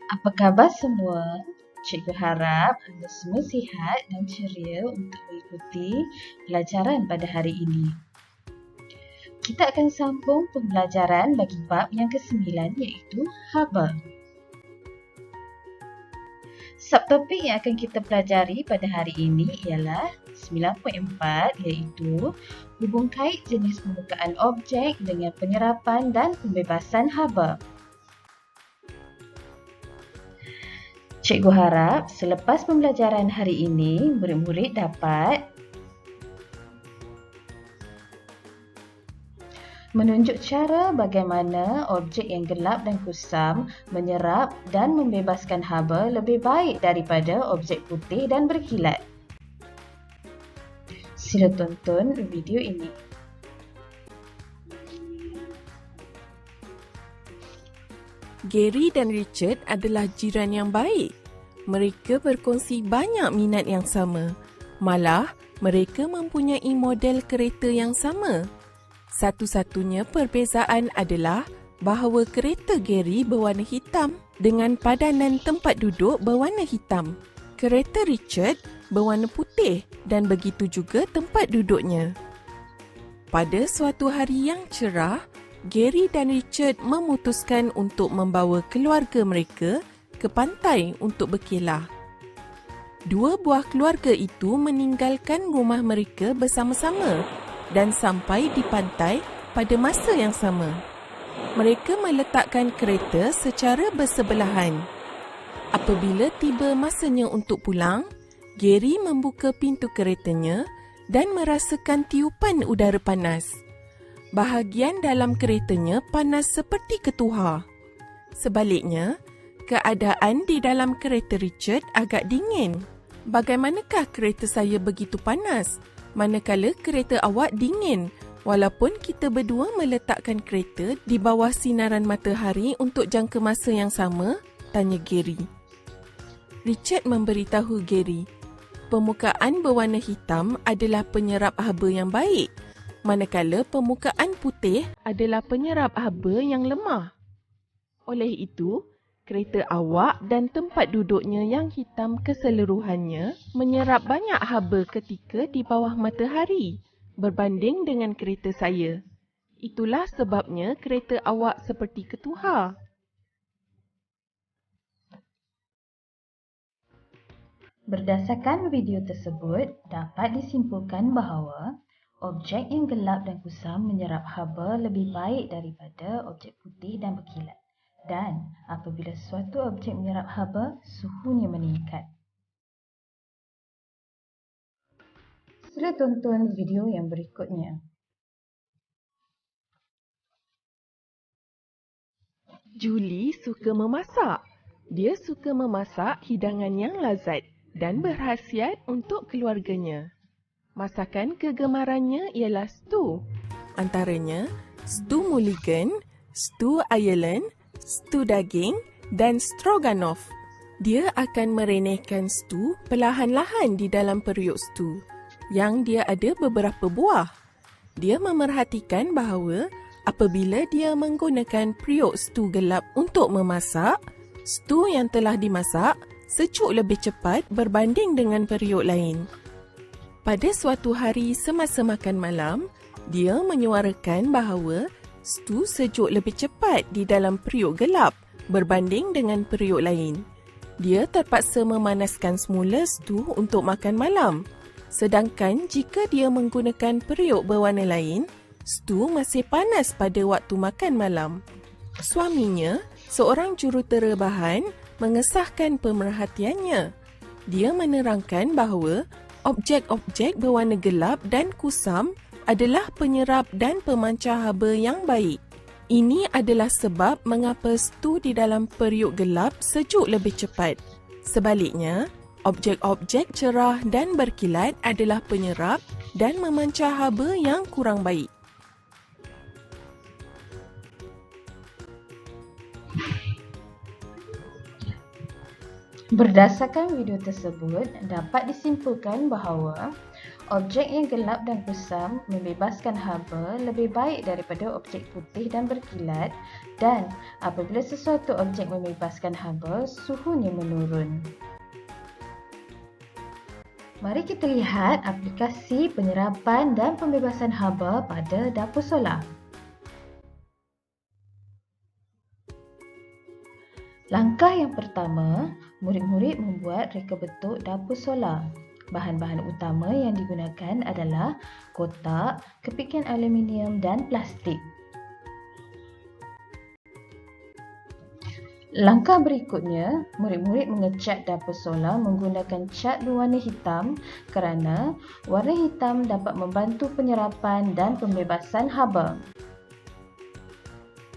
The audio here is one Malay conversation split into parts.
Apa khabar semua? Cikgu harap anda semua sihat dan ceria untuk mengikuti pelajaran pada hari ini. Kita akan sambung pembelajaran bagi bab yang ke-9 iaitu haba. Subtopik yang akan kita pelajari pada hari ini ialah 9.4 iaitu hubung kait jenis pembukaan objek dengan penyerapan dan pembebasan haba. Cikgu harap selepas pembelajaran hari ini, murid-murid dapat menunjuk cara bagaimana objek yang gelap dan kusam menyerap dan membebaskan haba lebih baik daripada objek putih dan berkilat. Sila tonton video ini. Gary dan Richard adalah jiran yang baik. Mereka berkongsi banyak minat yang sama. Malah, mereka mempunyai model kereta yang sama. Satu-satunya perbezaan adalah bahawa kereta Gary berwarna hitam dengan padanan tempat duduk berwarna hitam. Kereta Richard berwarna putih dan begitu juga tempat duduknya. Pada suatu hari yang cerah, Gary dan Richard memutuskan untuk membawa keluarga mereka ke pantai untuk berkelah. Dua buah keluarga itu meninggalkan rumah mereka bersama-sama dan sampai di pantai pada masa yang sama. Mereka meletakkan kereta secara bersebelahan. Apabila tiba masanya untuk pulang, Gary membuka pintu keretanya dan merasakan tiupan udara panas. Bahagian dalam keretanya panas seperti ketuhar. Sebaliknya, keadaan di dalam kereta Richard agak dingin. Bagaimanakah kereta saya begitu panas, manakala kereta awak dingin, walaupun kita berdua meletakkan kereta di bawah sinaran matahari untuk jangka masa yang sama? Tanya Gary. Richard memberitahu Gary, permukaan berwarna hitam adalah penyerap haba yang baik, manakala permukaan putih adalah penyerap haba yang lemah. Oleh itu, kereta awak dan tempat duduknya yang hitam keseluruhannya menyerap banyak haba ketika di bawah matahari berbanding dengan kereta saya. Itulah sebabnya kereta awak seperti ketuhar. Berdasarkan video tersebut, dapat disimpulkan bahawa objek yang gelap dan kusam menyerap haba lebih baik daripada objek putih dan berkilat. Dan apabila suatu objek menyerap haba, suhunya meningkat. Sila tonton video yang berikutnya. Julie suka memasak. Dia suka memasak hidangan yang lazat dan berkhasiat untuk keluarganya. Masakan kegemarannya ialah stew. Antaranya, stew Mulligan, stew Ireland, stew daging dan stroganoff. Dia akan merenehkan stew perlahan-lahan di dalam periuk stew, yang dia ada beberapa buah. Dia memerhatikan bahawa apabila dia menggunakan periuk stew gelap untuk memasak, stew yang telah dimasak sejuk lebih cepat berbanding dengan periuk lain. Pada suatu hari semasa makan malam, dia menyuarakan bahawa stew sejuk lebih cepat di dalam periuk gelap berbanding dengan periuk lain. Dia terpaksa memanaskan semula stew untuk makan malam. Sedangkan jika dia menggunakan periuk berwarna lain, stew masih panas pada waktu makan malam. Suaminya, seorang jurutera bahan, mengesahkan pemerhatiannya. Dia menerangkan bahawa objek-objek berwarna gelap dan kusam adalah penyerap dan pemancar haba yang baik. Ini adalah sebab mengapa stew di dalam periuk gelap sejuk lebih cepat. Sebaliknya, objek-objek cerah dan berkilat adalah penyerap dan memancar haba yang kurang baik. Berdasarkan video tersebut, dapat disimpulkan bahawa Objek yang gelap dan kusam membebaskan haba lebih baik daripada objek putih dan berkilat, dan apabila sesuatu objek membebaskan haba, suhunya menurun. Mari kita lihat aplikasi penyerapan dan pembebasan haba pada dapur solar. Langkah yang pertama, murid-murid membuat reka bentuk dapur solar. Bahan-bahan utama yang digunakan adalah kotak, kepikan aluminium dan plastik. Langkah berikutnya, murid-murid mengecat dapur solar menggunakan cat berwarna hitam kerana warna hitam dapat membantu penyerapan dan pembebasan haba.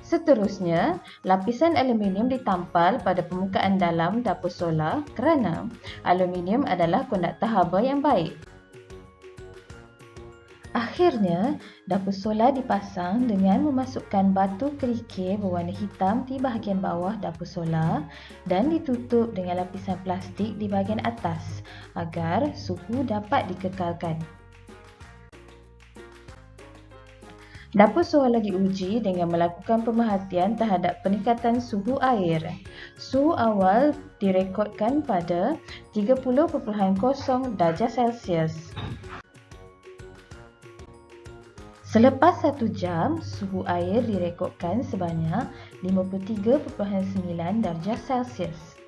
Seterusnya, lapisan aluminium ditampal pada permukaan dalam dapur solar kerana aluminium adalah konduktor haba yang baik. Akhirnya, dapur solar dipasang dengan memasukkan batu kerikil berwarna hitam di bahagian bawah dapur solar dan ditutup dengan lapisan plastik di bahagian atas agar suhu dapat dikekalkan. Dapur solar diuji dengan melakukan pemerhatian terhadap peningkatan suhu air. Suhu awal direkodkan pada 30.0 darjah Celsius. Selepas 1 jam, suhu air direkodkan sebanyak 53.9 darjah Celsius.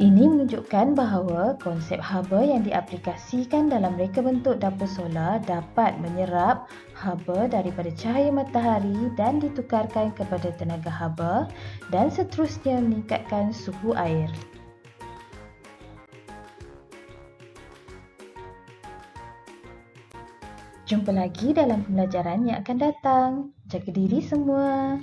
Ini menunjukkan bahawa konsep haba yang diaplikasikan dalam reka bentuk dapur solar dapat menyerap haba daripada cahaya matahari dan ditukarkan kepada tenaga haba dan seterusnya meningkatkan suhu air. Jumpa lagi dalam pembelajaran yang akan datang. Jaga diri semua.